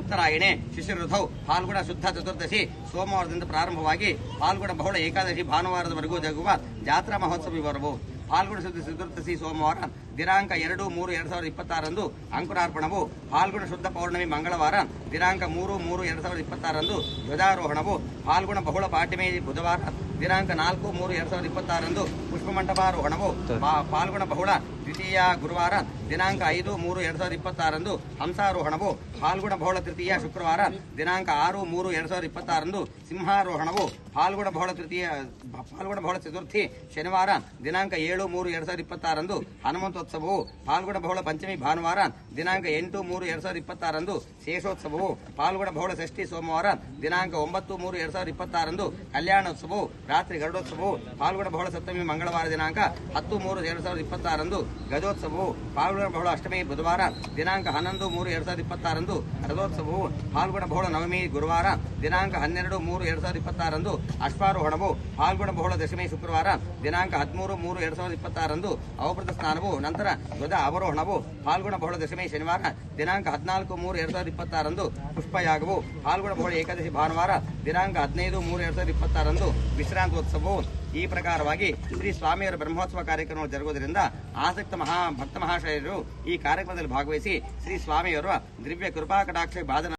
ಉತ್ತರಾಯಣೆ ಶಿಶಿರಋತೌ ಫಾಲ್ಗುಣ ಶುದ್ಧ ಚತುರ್ದಶಿ ಸೋಮವಾರದಿಂದ ಪ್ರಾರಂಭವಾಗಿ ಫಾಲ್ಗುಣ ಬಹುಳ ಏಕಾದಶಿ ಭಾನುವಾರದವರೆಗೂ ಜರುಗುವ ಜಾತ್ರಾ ಮಹೋತ್ಸವ ವಿವರವು. ಫಾಲ್ಗುಣ ಶುದ್ಧ ಚತುರ್ದಶಿ ಸೋಮವಾರ ದಿನಾಂಕ 2-3-2026 ಅಂಕುರಾರ್ಪಣವು. ಫಾಲ್ಗುಣ ಶುದ್ಧ ಪೌರ್ಣಮಿ ಮಂಗಳವಾರ ದಿನಾಂಕ 3-3-2026 ಧ್ವಜಾರೋಹಣವು. ಫಾಲ್ಗುಣ ಬಹುಳ ಪಾಡ್ಯಮಿ ಬುಧವಾರ ದಿನಾಂಕ 4-3-2026 ಪುಷ್ಪಮಂಟಪಾರೋಹಣವು. ಫಾಲ್ಗುಣ ಬಹುಳ ದ್ವಿತೀಯ ಗುರುವಾರ ದಿನಾಂಕ 5-3-2026 ಹಂಸಾರೋಹಣವು. ಫಾಲ್ಗುಣ ಬಹುಳ ತೃತೀಯ ಶುಕ್ರವಾರ ದಿನಾಂಕ 6-3-2026 ಸಿಂಹಾರೋಹಣವು. ಫಾಲ್ಗುಣ ಬಹುಳ ಚತುರ್ಥಿ ಶನಿವಾರ ದಿನಾಂಕ 7-3-2026 ಹನುಮಂತೋತ್ಸವವು. ಫಾಲ್ಗುಣ ಬಹುಳ ಪಂಚಮಿ ಭಾನುವಾರ ದಿನಾಂಕ 8-3-2026 ಶೇಷೋತ್ಸವವು. ಫಾಲ್ಗುಣ ಬಹುಳ ಷಷ್ಠಿ ಸೋಮವಾರ ದಿನಾಂಕ 9-3-2026 ಕಲ್ಯಾಣೋತ್ಸವವು ರಾತ್ರಿ ಗರುಡೋತ್ಸವವು. ಫಾಲ್ಗುಣ ಬಹುಳ ಸಪ್ತಮಿ ಮಂಗಳವಾರ ದಿನಾಂಕ 10-3-2026 ಗಜೋತ್ಸವವು. ಫಾಲ್ಗುಣ ಬಹುಳ ಅಷ್ಟಮಿ ಬುಧವಾರ ದಿನಾಂಕ 11-3-2026 ರಥೋತ್ಸವವು. ಫಾಲ್ಗುಣ ಬಹುಳ ನವಮಿ ಗುರುವಾರ ದಿನಾಂಕ 12-3-2026 ಅಶ್ವಾರೋಹಣವು. ಫಾಲ್ಗುಣ ಬಹುಳ ದಶಮಿ ಶುಕ್ರವಾರ ದಿನಾಂಕ 13-3-2026 ಅವಭೃತ ಸ್ನಾನವು. ನಂತರ ಧ್ವಜ ಅವರೋಹಣವು. ಫಾಲ್ಗುಣ ಬಹುಳ ದಶಮಿ ಶನಿವಾರ ದಿನಾಂಕ 14-3-2026 ಪುಷ್ಪಯಾಗವು. ಫಾಲ್ಗುಣ ಬಹುಳ ಏಕಾದಶಿ ಭಾನುವಾರ ದಿನಾಂಕ 15-3-2026 ವಿಶ್ರಾಂತೋತ್ಸವವು. ಈ ಪ್ರಕಾರವಾಗಿ ಶ್ರೀ ಸ್ವಾಮಿಯವರ ಬ್ರಹ್ಮೋತ್ಸವ ಕಾರ್ಯಕ್ರಮ ಜರುಗುವುದರಿಂದ ಆಸಕ್ತ ಭಕ್ತ ಮಹಾಶಯರು ಈ ಕಾರ್ಯಕ್ರಮದಲ್ಲಿ ಭಾಗವಹಿಸಿ ಶ್ರೀ ಸ್ವಾಮಿಯವರ ದಿವ್ಯ ಕೃಪಾ ಕಟಾಕ್ಷ ಬಾಧನ